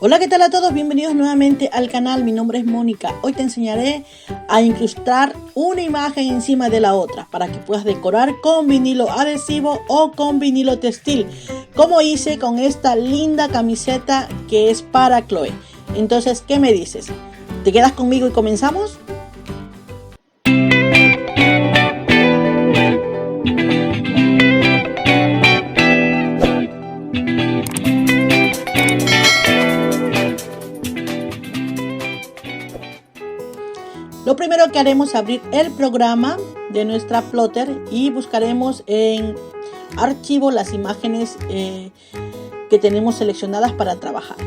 Hola, ¿qué tal a todos? Bienvenidos nuevamente al canal. Mi nombre es Mónica. Hoy te enseñaré a incrustar una imagen encima de la otra para que puedas decorar con vinilo adhesivo o con vinilo textil, como hice con esta linda camiseta que es para Chloe. Entonces, ¿qué me dices? ¿Te quedas conmigo y comenzamos? Lo primero que haremos es abrir el programa de nuestra plotter y buscaremos en archivo las imágenes que tenemos seleccionadas para trabajar.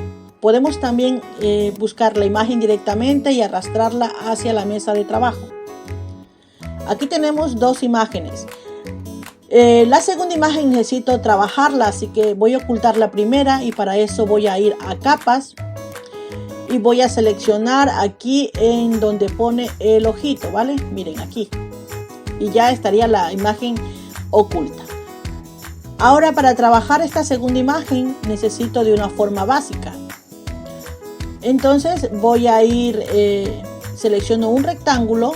Podemos también buscar la imagen directamente y arrastrarla hacia la mesa de trabajo. Aquí tenemos dos imágenes. La segunda imagen necesito trabajarla, así que voy a ocultar la primera y para eso voy a ir a capas. Y voy a seleccionar aquí en donde pone el ojito, ¿vale? Miren aquí. Y ya estaría la imagen oculta. Ahora, para trabajar esta segunda imagen necesito de una forma básica. Entonces voy a ir, selecciono un rectángulo,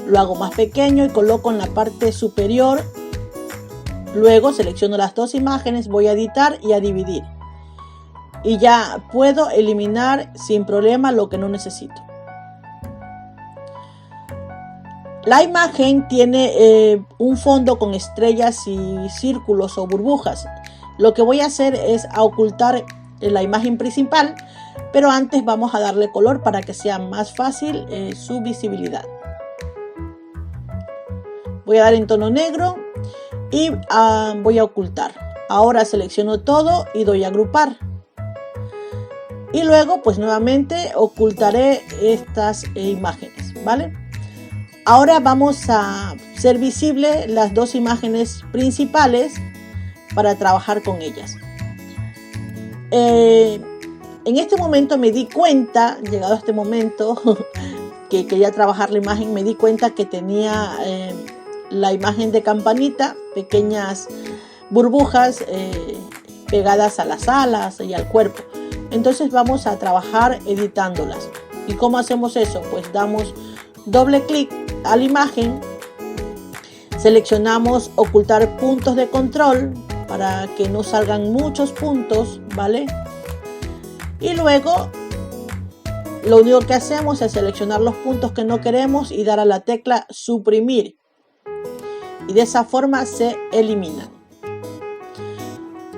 lo hago más pequeño y coloco en la parte superior. Luego selecciono las dos imágenes, voy a editar y a dividir. Y ya puedo eliminar sin problema lo que no necesito. La imagen tiene un fondo con estrellas y círculos o burbujas. Lo que voy a hacer es ocultar la imagen principal, pero antes vamos a darle color para que sea más fácil su visibilidad. Voy a dar en tono negro y voy a ocultar. Ahora selecciono todo y doy a agrupar. Y luego pues nuevamente ocultaré estas imágenes, ¿vale? Ahora vamos a hacer visible las dos imágenes principales para trabajar con ellas. En este momento me di cuenta, llegado a este momento que quería trabajar la imagen, me di cuenta que tenía la imagen de campanita, pequeñas burbujas pegadas a las alas y al cuerpo. Entonces vamos a trabajar editándolas. ¿Y cómo hacemos eso? Pues damos doble clic a la imagen, seleccionamos ocultar puntos de control para que no salgan muchos puntos, ¿vale? Y luego lo único que hacemos es seleccionar los puntos que no queremos y dar a la tecla suprimir. Y de esa forma se eliminan.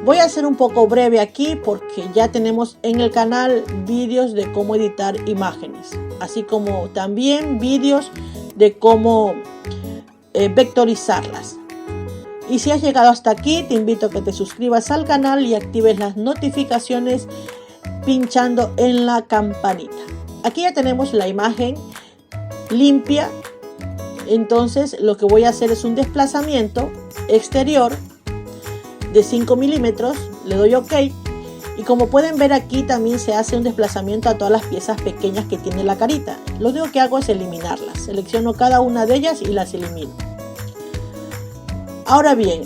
Voy a ser un poco breve aquí porque ya tenemos en el canal vídeos de cómo editar imágenes, así como también vídeos de cómo vectorizarlas. Y si has llegado hasta aquí, te invito a que te suscribas al canal y actives las notificaciones pinchando en la campanita. Aquí ya tenemos la imagen limpia. Entonces lo que voy a hacer es un desplazamiento exterior de 5 milímetros, le doy OK y como pueden ver aquí también se hace un desplazamiento a todas las piezas pequeñas que tiene la carita. Lo único que hago es eliminarlas, selecciono cada una de ellas y las elimino. Ahora bien,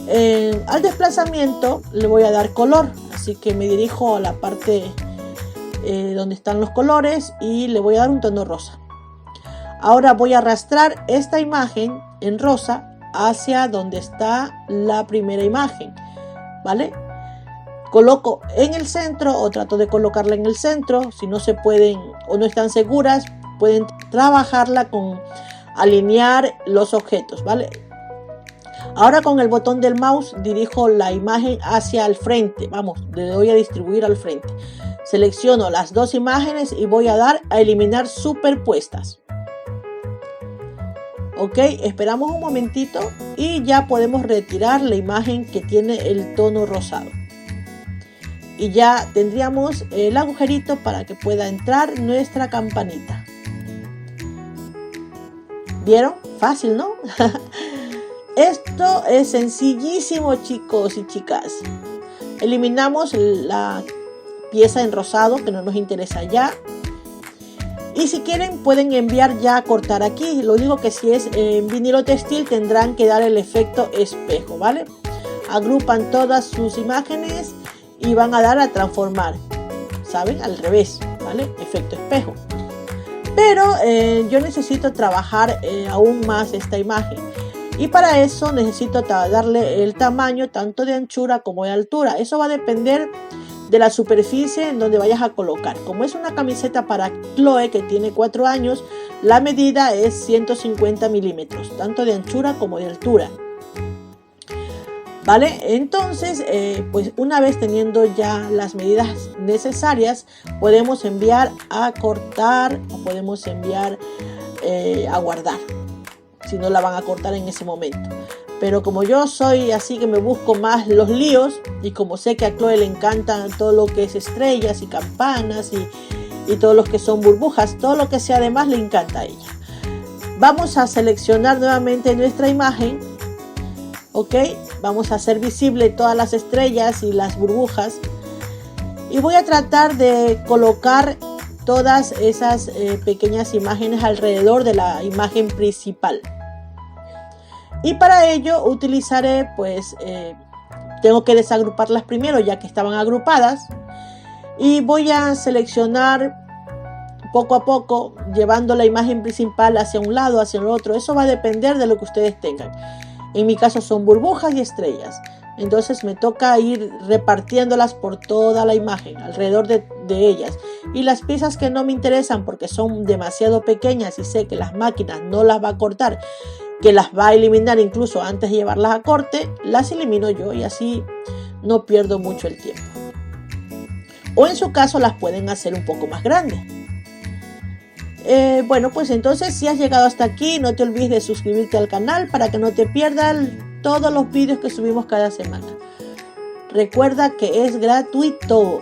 al desplazamiento le voy a dar color, así que me dirijo a la parte donde están los colores y le voy a dar un tono rosa. Ahora voy a arrastrar esta imagen en rosa hacia donde está la primera imagen, ¿vale? Coloco en el centro o trato de colocarla en el centro. Si no se pueden o no están seguras, pueden trabajarla con alinear los objetos, ¿vale? Ahora con el botón del mouse dirijo la imagen hacia el frente. Vamos, le doy a distribuir al frente. Selecciono las dos imágenes y voy a dar a eliminar superpuestas. Ok, esperamos un momentito y ya podemos retirar la imagen que tiene el tono rosado. Y ya tendríamos el agujerito para que pueda entrar nuestra campanita. ¿Vieron? Fácil, ¿no? Esto es sencillísimo, chicos y chicas. Eliminamos la pieza en rosado que no nos interesa ya. Y si quieren pueden enviar ya a cortar aquí. Lo único que si es en vinilo textil tendrán que dar el efecto espejo, ¿vale? Agrupan todas sus imágenes y van a dar a transformar. ¿saben? Al revés, ¿vale? Efecto espejo. Pero yo necesito trabajar aún más esta imagen. Y para eso necesito darle el tamaño tanto de anchura como de altura. Eso va a depender de la superficie en donde vayas a colocar. Como es una camiseta para Chloe que tiene 4 años, la medida es 150 milímetros, tanto de anchura como de altura. ¿Vale? Entonces, pues una vez teniendo ya las medidas necesarias, podemos enviar a cortar o podemos enviar a guardar, si no la van a cortar en ese momento. Pero como yo soy así que me busco más los líos, y como sé que a Chloe le encantan todo lo que es estrellas y campanas y todo lo que son burbujas, todo lo que sea de más le encanta a ella. Vamos a seleccionar nuevamente nuestra imagen, ¿ok? Vamos a hacer visible todas las estrellas y las burbujas. Y voy a tratar de colocar todas esas pequeñas imágenes alrededor de la imagen principal. Y para ello utilizaré, pues, tengo que desagruparlas primero ya que estaban agrupadas. Y voy a seleccionar poco a poco, llevando la imagen principal hacia un lado, hacia el otro. Eso va a depender de lo que ustedes tengan. En mi caso son burbujas y estrellas. Entonces me toca ir repartiéndolas por toda la imagen, alrededor de ellas. Y las piezas que no me interesan porque son demasiado pequeñas y sé que las máquinas no las va a cortar, que las va a eliminar incluso antes de llevarlas a corte, las elimino yo y así no pierdo mucho el tiempo. O en su caso las pueden hacer un poco más grandes. Bueno, pues entonces si has llegado hasta aquí, no te olvides de suscribirte al canal para que no te pierdas todos los vídeos que subimos cada semana. Recuerda que es gratuito.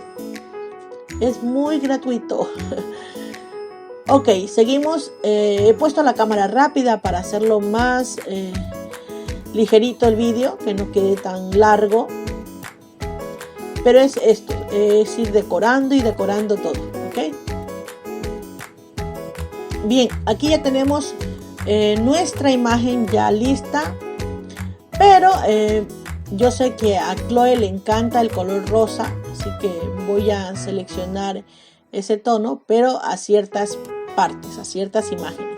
Es muy gratuito. Ok, seguimos. He puesto la cámara rápida para hacerlo más ligerito el vídeo, que no quede tan largo. Pero es esto, es ir decorando y decorando todo, ¿ok? Bien, aquí ya tenemos nuestra imagen ya lista, pero yo sé que a Chloe le encanta el color rosa, así que voy a seleccionar ese tono, pero a ciertas partes, a ciertas imágenes.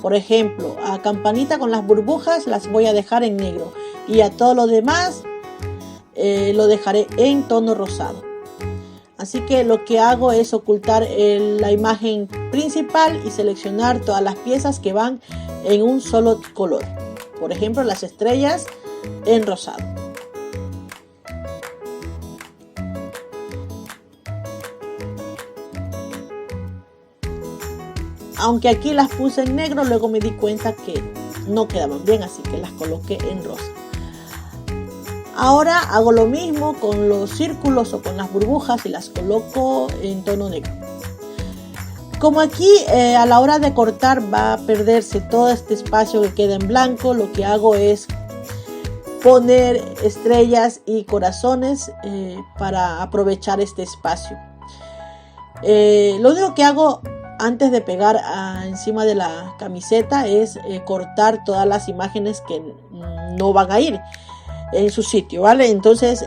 Por ejemplo, a Campanita con las burbujas las voy a dejar en negro y a todo lo demás lo dejaré en tono rosado. Así que lo que hago es ocultar la imagen principal y seleccionar todas las piezas que van en un solo color. Por ejemplo, las estrellas en rosado. Aunque aquí las puse en negro, luego me di cuenta que no quedaban bien, así que las coloqué en rosa. Ahora hago lo mismo con los círculos o con las burbujas y las coloco en tono negro. Como aquí a la hora de cortar va a perderse todo este espacio que queda en blanco, lo que hago es poner estrellas y corazones para aprovechar este espacio. Lo único que hago antes de pegar encima de la camiseta es cortar todas las imágenes que no van a ir en su sitio, ¿vale? Entonces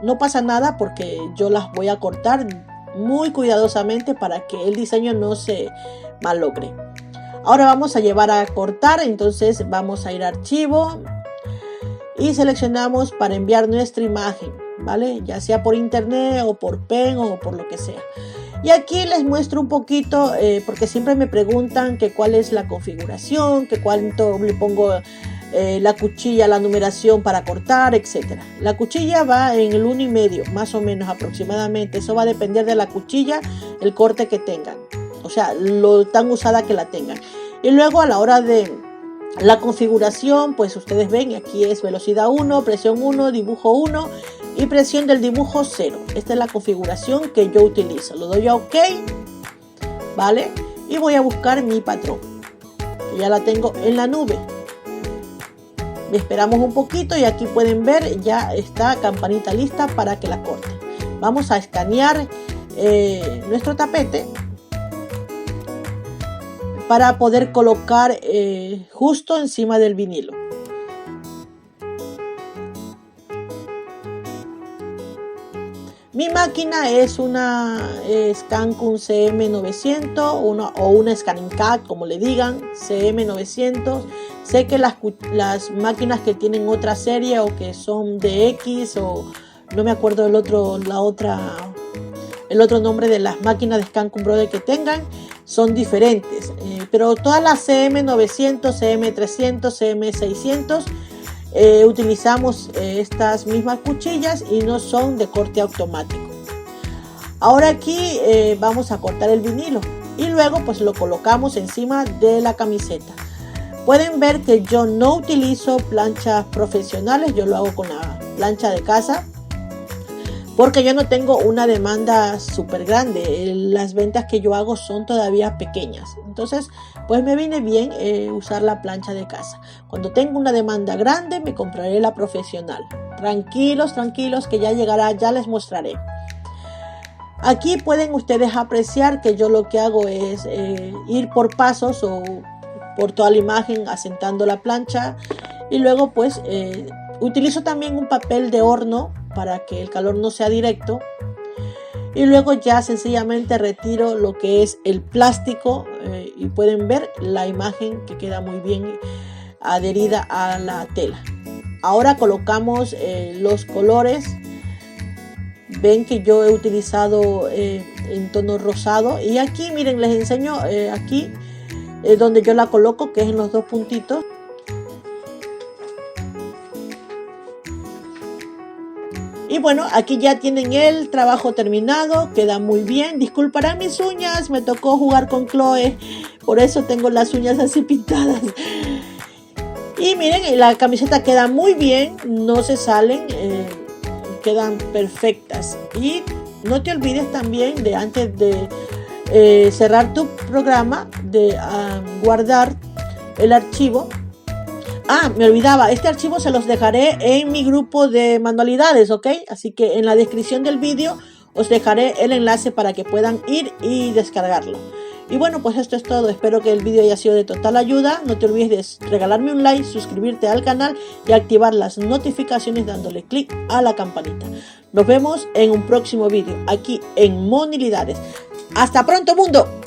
no pasa nada porque yo las voy a cortar muy cuidadosamente para que el diseño no se malogre. Ahora vamos a llevar a cortar, entonces vamos a ir a archivo y seleccionamos para enviar nuestra imagen, ¿vale? Ya sea por internet o por pen o por lo que sea. Y aquí les muestro un poquito, porque siempre me preguntan que cuál es la configuración, que cuánto le pongo la cuchilla, la numeración para cortar, etcétera. La cuchilla va en el 1,5, más o menos aproximadamente. Eso va a depender de la cuchilla, el corte que tengan, o sea, lo tan usada que la tengan. Y luego a la hora de la configuración, pues ustedes ven, aquí es velocidad 1, presión 1, dibujo 1 y presión del dibujo 0. Esta es la configuración que yo utilizo. Lo doy a OK, ¿vale? Y voy a buscar mi patrón, que ya la tengo en la nube. Esperamos un poquito y aquí pueden ver, ya está Campanita lista para que la corte. Vamos a escanear nuestro tapete para poder colocar justo encima del vinilo. Mi máquina es una Scancun CM900 o una Scanning Cat, como le digan, CM900. Sé que las máquinas que tienen otra serie o que son DX o no me acuerdo el otro nombre de las máquinas de Scancun Brother que tengan son diferentes, pero todas las CM900, CM300, CM600 utilizamos estas mismas cuchillas y no son de corte automático. Ahora aquí vamos a cortar el vinilo y luego pues lo colocamos encima de la camiseta. Pueden ver que yo no utilizo planchas profesionales, yo lo hago con la plancha de casa porque yo no tengo una demanda súper grande. Las ventas que yo hago son todavía pequeñas, entonces pues me viene bien usar la plancha de casa. Cuando tengo una demanda grande me compraré la profesional. Tranquilos que ya llegará, ya les mostraré. Aquí pueden ustedes apreciar que yo lo que hago es ir por pasos o por toda la imagen asentando la plancha y luego pues utilizo también un papel de horno para que el calor no sea directo y luego ya sencillamente retiro lo que es el plástico y pueden ver la imagen que queda muy bien adherida a la tela. Ahora colocamos los colores. Ven que yo he utilizado en tono rosado y aquí miren, les enseño aquí donde yo la coloco, que es en los dos puntitos. Y bueno, aquí ya tienen el trabajo terminado, queda muy bien. Disculparán mis uñas, me tocó jugar con Chloe, por eso tengo las uñas así pintadas. Y miren, la camiseta queda muy bien, no se salen, quedan perfectas. Y no te olvides también de antes de cerrar tu programa, de guardar el archivo. Me olvidaba, este archivo se los dejaré en mi grupo de manualidades, ¿ok? Así que en la descripción del vídeo os dejaré el enlace para que puedan ir y descargarlo. Y bueno, pues esto es todo. Espero que el vídeo haya sido de total ayuda. No te olvides de regalarme un like, suscribirte al canal y activar las notificaciones dándole clic a la campanita. Nos vemos en un próximo vídeo aquí en Monilidades. ¡Hasta pronto, mundo!